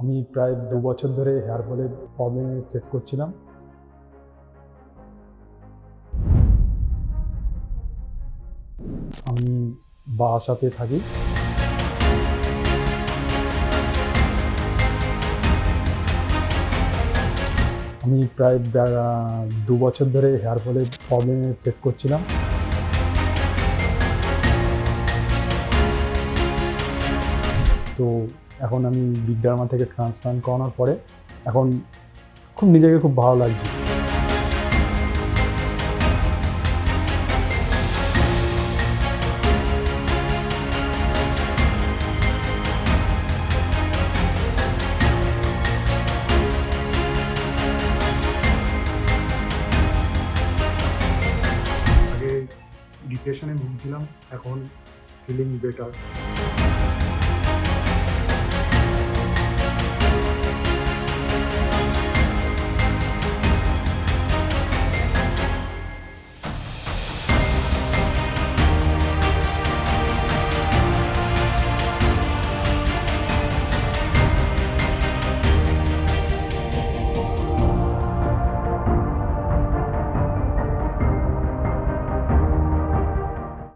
আমি প্রায় 2 বছর ধরে হেয়ার ফলের প্রবলেম ফেস করছিলাম। আমি বারাসাতে থাকি। আমি প্রায় 2 বছর ধরে হেয়ার ফলের প্রবলেম ফেস করছিলাম। তো এখন আমি বিগ ডার্মা থেকে ট্রান্সপ্লান্ট করানোর পরে এখন নিজেকে খুব ভালো লাগছে। আগে ডিপ্রেশনে ভুগছিলাম, এখন ফিলিং বেটার।